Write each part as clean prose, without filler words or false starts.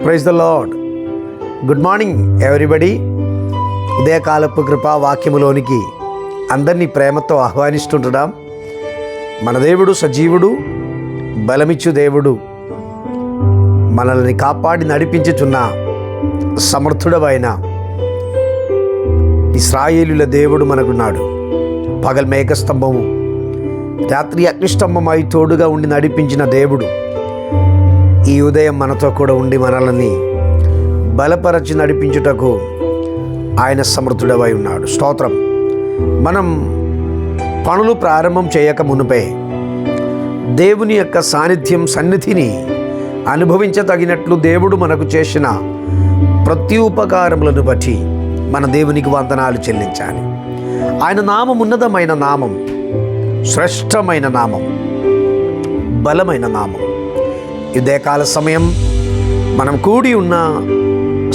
Praise the Lord. Good morning everybody. ఉదయకాలపు కృపా వాక్యములోనికి అందరినీ ప్రేమతో ఆహ్వానిస్తుంటున్నాం. మన దేవుడు సజీవుడు, బలమిచ్చు దేవుడు, మనల్ని కాపాడి నడిపించుచున్న సమర్థుడవైన ఇశ్రాయేలుల దేవుడు మనకున్నాడు. పగలు మేఘస్తంభము, రాత్రి అగ్నిస్తంభమై తోడుగా ఉండి నడిపించిన దేవుడు ఈ ఉదయం మనతో కూడా ఉండి మనల్ని బలపరచి నడిపించుటకు ఆయన సమర్థుడవై ఉన్నాడు. స్తోత్రం. మనం పనులు ప్రారంభం చేయక మునుపే దేవుని యొక్క సన్నిధిని అనుభవించదగినట్లు దేవుడు మనకు చేసిన ప్రతి ఉపకారములను బట్టి మన దేవునికి వందనాలు చెల్లించాలి. ఆయన నామం ఉన్నతమైన నామం, శ్రేష్టమైన నామం, బలమైన నామం. ఉదయకాల సమయం మనం కూడి ఉన్న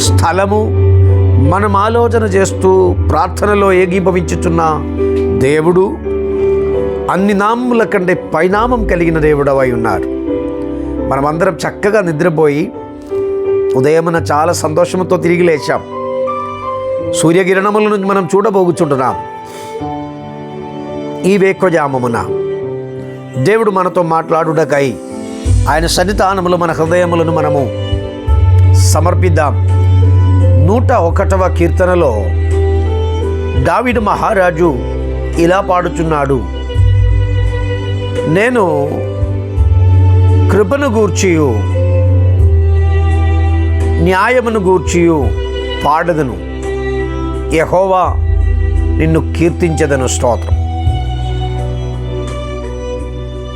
స్థలము, మనం ఆలోచన చేస్తూ ప్రార్థనలో ఏకీభవించుచున్న దేవుడు అన్ని నామముల కంటే పైనామం కలిగిన దేవుడవై ఉన్నారు. మనమందరం చక్కగా నిద్రపోయి ఉదయమున చాలా సంతోషంతో తిరిగి లేచాం. సూర్యకిరణములను మనం చూడబోగుచుంటున్నాం. ఈ వేకువజామమున దేవుడు మనతో మాట్లాడుటకై ఆయన సన్నిధానములు మన హృదయములను మనము సమర్పిద్దాం. 101వ కీర్తనలో దావీదు మహారాజు ఇలా పాడుచున్నాడు: నేను కృపను గూర్చియు న్యాయమును గూర్చియు పాడదను, యెహోవా నిన్ను కీర్తించెదను. స్తోత్రం.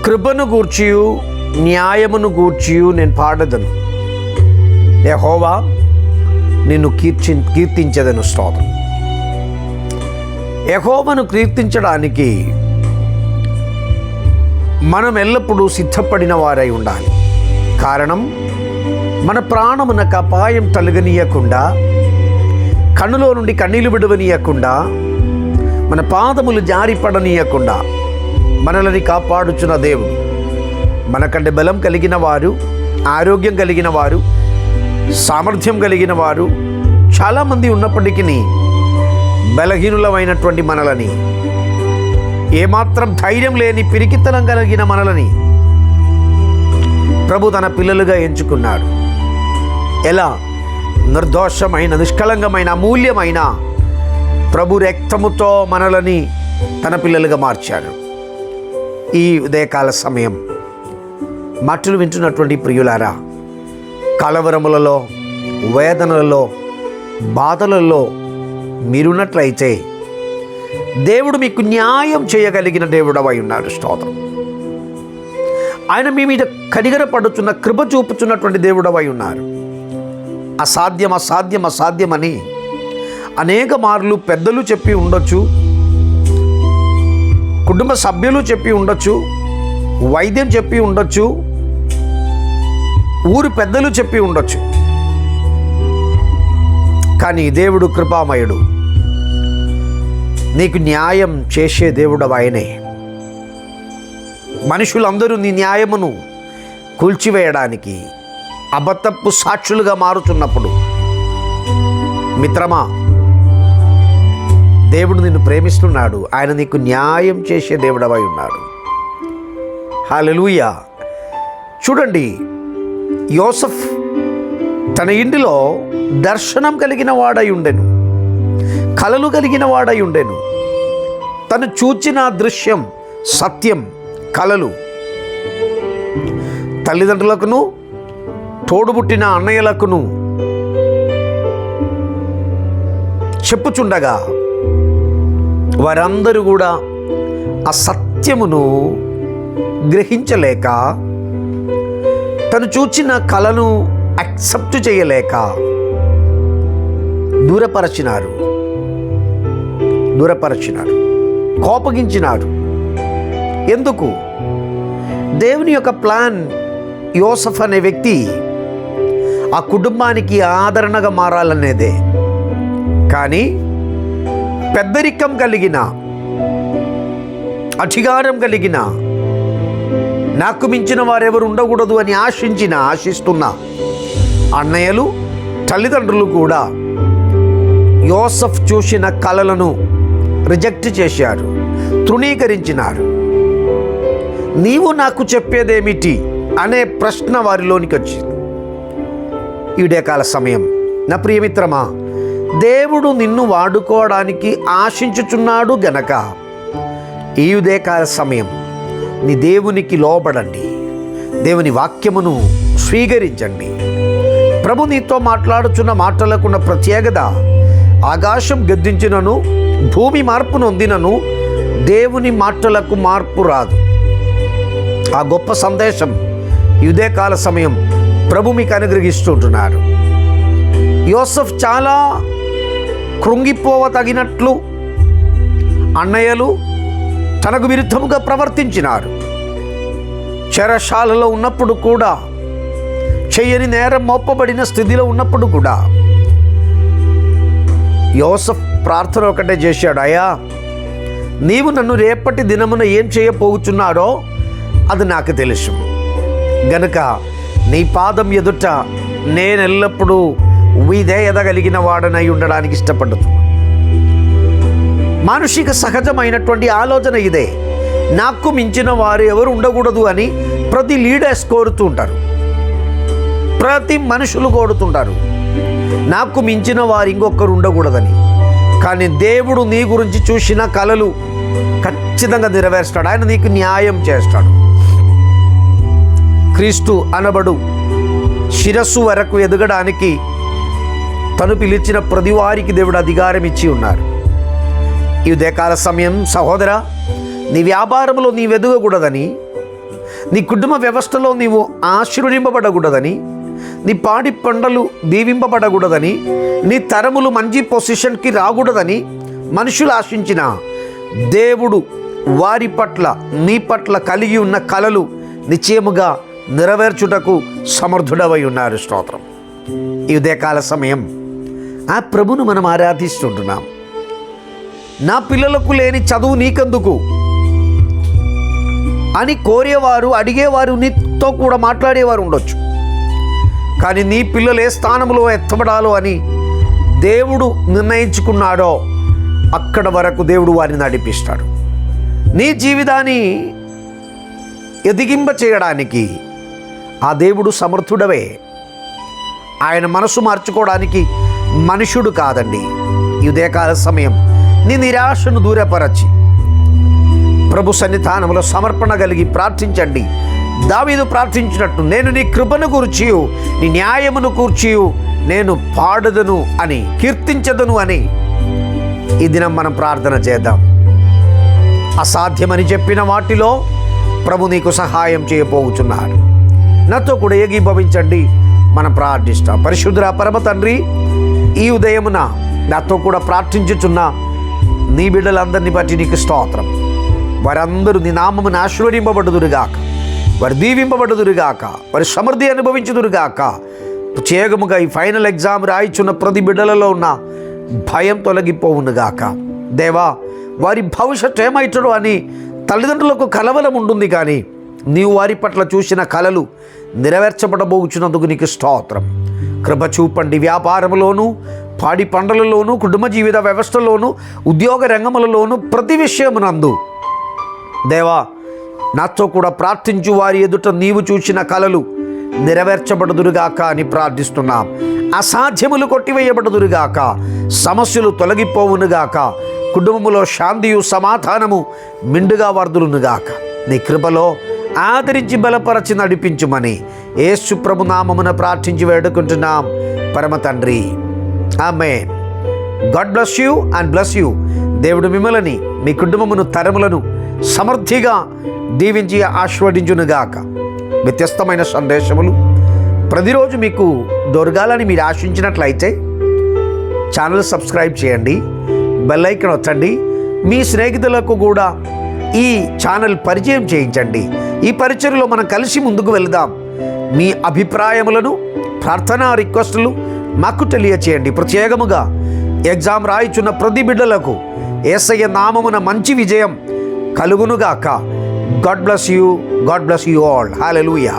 కృపను గూర్చియు న్యాయమును గూర్చియు నేను పాడదను, యెహోవా నిన్ను కీర్తించెదను. స్తోత్రం. యెహోవాను కీర్తించడానికి మనం ఎల్లప్పుడూ సిద్ధపడిన వారై ఉండాలి. కారణం, మన ప్రాణమునకు అపాయం తొలగనీయకుండా, కన్నులో నుండి కన్నీళ్లు విడవనీయకుండా, మన పాదములు జారిపడనీయకుండా మనల్ని కాపాడుచున్న దేవుడు. మనకంటే బలం కలిగిన వారు, ఆరోగ్యం కలిగిన వారు, సామర్థ్యం కలిగిన వారు చాలామంది ఉన్నప్పటికీ బలహీనులమైనటువంటి మనలని, ఏమాత్రం ధైర్యం లేని పిరికితనం కలిగిన మనలని ప్రభు తన పిల్లలుగా ఎంచుకున్నాడు. ఎలా? నిర్దోషమైన, నిష్కళంకమైన, అమూల్యమైన ప్రభు రక్తముతో మనలని తన పిల్లలుగా మార్చాడు. ఈ ఉదయకాల సమయం మాటలు వింటున్నటువంటి ప్రియులారా, కలవరములలో, వేదనలలో, బాధలలో మీరున్నట్లయితే దేవుడు మీకు న్యాయం చేయగలిగిన దేవుడవై ఉన్నాడు. స్తోత్రం. ఆయన మీ మీద కనిగరపడుచున్న, కృప చూపుచున్నటువంటి దేవుడవై ఉన్నారు. అసాధ్యం అసాధ్యం అసాధ్యమని అనేక మార్లు పెద్దలు చెప్పి ఉండొచ్చు, కుటుంబ సభ్యులు చెప్పి ఉండొచ్చు, వైద్యం చెప్పి ఉండొచ్చు, ఊరు పెద్దలు చెప్పి ఉండొచ్చు. కానీ దేవుడు కృపామయుడు. నీకు న్యాయం చేసే దేవుడు ఆయనే. మనుషులందరూ నీ న్యాయమును కూల్చివేయడానికి అబద్ధపు సాక్షులుగా మారుతున్నప్పుడు, మిత్రమా, దేవుడు నిన్ను ప్రేమిస్తున్నాడు. ఆయన నీకు న్యాయం చేసే దేవుడవై ఉన్నాడు. హల్లెలూయా. చూడండి, యోసెఫ్ తన ఇంటిలో దర్శనం కలిగిన వాడై ఉండెను, కలలు కలిగిన వాడై ఉండెను. తను చూచిన దృశ్యం సత్యం, కలలు. తల్లిదండ్రులకును, తోడుబుట్టిన అన్నయ్యలకును చెప్పుచుండగా వారందరూ కూడా ఆ సత్యమును గ్రహించలేక, తను చూచిన కళను యాక్సెప్ట్ చేయలేక దూరపరచినారు, కోపగించినారు. ఎందుకు? దేవుని యొక్క ప్లాన్, యోసెఫ్ అనే వ్యక్తి ఆ కుటుంబానికి ఆదరణగా మారాలనేదే. కానీ పెద్దరికం కలిగిన, అధికారం కలిగిన, నాకు మించిన వారెవరు ఉండకూడదు అని ఆశిస్తున్న అన్నయ్యలు, తల్లిదండ్రులు కూడా యోసెఫ్ చూసిన కలలను రిజెక్ట్ చేశారు, తృణీకరించినారు. నీవు నాకు చెప్పేదేమిటి అనే ప్రశ్న వారిలోనికి వచ్చింది. ఈ ఉదయకాల సమయం నా ప్రియమిత్రమా, దేవుడు నిన్ను వాడుకోవడానికి ఆశించుచున్నాడు గనక ఈ ఉదయకాల సమయం నీ దేవునికి లోబడండి, దేవుని వాక్యమును స్వీకరించండి. ప్రభు నీతో మాట్లాడుచున్న మాటలకున్న ప్రత్యేకత, ఆకాశం గద్దించినను భూమి మార్పు నొందినను దేవుని మాటలకు మార్పు రాదు. ఆ గొప్ప సందేశం ఈ ఉదయకాల సమయం ప్రభు మీకు అనుగ్రహిస్తుంటున్నారు. యోసెఫ్ చాలా కృంగిపోవతగినట్లు అన్నయ్యలు తనకు విరుద్ధముగా ప్రవర్తించినారు. చెరశాలలో ఉన్నప్పుడు కూడా, చెయ్యని నేరం మోపబడిన స్థితిలో ఉన్నప్పుడు కూడా యోసెఫ్ ప్రార్థన ఒకటే చేశాడు, అయ్యా నీవు నన్ను రేపటి దినమున ఏం చేయబోచున్నాడో అది నాకు తెలుసు గనుక నీ పాదం ఎదుట నేను ఎల్లప్పుడూ విధేయత వాడనై ఉండడానికి ఇష్టపడుతున్నాను. మానుషిక సహజమైనటువంటి ఆలోచన ఇదే. నాకు మించిన వారు ఎవరు ఉండకూడదు అని ప్రతి లీడర్స్ కోరుతూ ఉంటారు, ప్రతి మనుషులు కోరుతుంటారు, నాకు మించిన వారు ఇంకొకరు ఉండకూడదని. కానీ దేవుడు నీ గురించి చూసిన కలలు ఖచ్చితంగా నెరవేర్స్తాడు. ఆయన నీకు న్యాయం చేస్తాడు. క్రీస్తు అనబడు శిరస్సు వరకు ఎదగడానికి తను పిలిచిన ప్రతి వారికి దేవుడు అధికారం ఇచ్చి ఉన్నారు. ఈ ఉదయకాల సమయం సహోదర, నీ వ్యాపారంలో నీవు ఎదగకూడదని, నీ కుటుంబ వ్యవస్థలో నీవు ఆశీర్వదింపబడకూడదని, నీ పాడి పంటలు దీవింపబడకూడదని, నీ తరములు మంచి పొజిషన్కి రాకూడదని మనుషులు ఆశించిన దేవుడు వారి పట్ల, నీ పట్ల కలిగి ఉన్న కలలు నిశ్చయముగా నెరవేర్చుటకు సమర్థుడవై ఉన్నారు. స్తోత్రం. ఈ ఉదయకాల సమయం ఆ ప్రభును మనం ఆరాధిస్తుంటున్నాం. నా పిల్లలకు లేని చదువు నీకెందుకు అని కోరేవారు, అడిగేవారు, నీతో కూడా మాట్లాడేవారు ఉండొచ్చు. కానీ నీ పిల్లలు ఏ స్థానంలో ఎత్తబడాలో అని దేవుడు నిర్ణయించుకున్నాడో అక్కడ వరకు దేవుడు వారిని నడిపిస్తాడు. నీ జీవితాన్ని ఎదిగింప చేయడానికి ఆ దేవుడు సమర్థుడవే. ఆయన మనసు మార్చుకోవడానికి మనుషుడు కాదండి. ఈ ఉదయకాల సమయం నీ నిరాశను దూరపరచి ప్రభు సన్నిధానంలో సమర్పణ కలిగి ప్రార్థించండి. దావీదు ప్రార్థించినట్టు, నేను నీ కృపను కూర్చియు నీ న్యాయమును కూర్చియు నేను పాడదను అని, కీర్తించదను అని ఈ దినం మనం ప్రార్థన చేద్దాం. అసాధ్యమని చెప్పిన వాటిలో ప్రభు నీకు సహాయం చేయబోచున్నాడు. నాతో కూడా ఏకీభవించండి, మనం ప్రార్థిస్తాం. పరిశుద్ధ పరమ తండ్రి, ఈ ఉదయమున నాతో కూడా ప్రార్థించుచున్న నీ బిడ్డలందరినీ బట్టి నీకు స్తోత్రం. వారందరూ నీ నామమును ఆశీర్వదింపబడుదురుగాక, వారు దీవింపబడుదురుగాక, వారి సమృద్ధి అనుభవించుదురుగాక. ప్రత్యేకముగా ఈ ఫైనల్ ఎగ్జామ్ రాయిచున్న ప్రతి బిడ్డలలో ఉన్న భయం తొలగిపోవునుగాక. దేవా, వారి భవిష్యత్తు ఏమైతాడో అని తల్లిదండ్రులకు కలవలం ఉంటుంది, కానీ నీవు వారి పట్ల చూసిన కలలు నెరవేర్చబడబోచున్నందుకు నీకు స్తోత్రం. కృప చూపండి. వ్యాపారంలోనూ, పాడి పంటలలోనూ, కుటుంబ జీవిత వ్యవస్థలోనూ, ఉద్యోగ రంగములలోనూ, ప్రతి విషయమునందు దేవా నాతో కూడా ప్రార్థించు వారి ఎదుట నీవు చూసిన కలలు నెరవేర్చబడుదురుగాక అని ప్రార్థిస్తున్నాం. అసాధ్యములు కొట్టివేయబడుదురుగాక, సమస్యలు తొలగిపోవునుగాక, కుటుంబములో శాంతియు సమాధానము మిండుగా వర్ధులునుగాక. నీ కృపలో ఆదరించి బలపరచి నడిపించుమని యేసు ప్రభు నామమున ప్రార్థించి వేడుకుంటున్నాం పరమ తండ్రి. Amen. God bless you and bless you. దేవుడు మిమ్మల్ని, మీ కుటుంబమును, తరములను సమృద్ధిగా దీవించి ఆశీర్వదించునుగాక. వ్యత్యస్తమైన సందేశములు ప్రతిరోజు మీకు దొరకాలని మీరు ఆశించినట్లయితే ఛానల్ సబ్స్క్రైబ్ చేయండి, బెల్ ఐకాన్ ఒత్తండి. మీ స్నేహితులకు కూడా ఈ ఛానల్ పరిచయం చేయించండి. ఈ పరిచర్యలో మనం కలిసి ముందుకు వెళదాం. మీ అభిప్రాయములను, ప్రార్థనా రిక్వెస్టులు మాకు తెలియచేయండి. ప్రత్యేకముగా ఎగ్జామ్ రాయిచున్న ప్రతి బిడ్డలకు యేసయ్య నామమున మంచి విజయం కలుగునుగాక. God bless you. God bless you all. Hallelujah.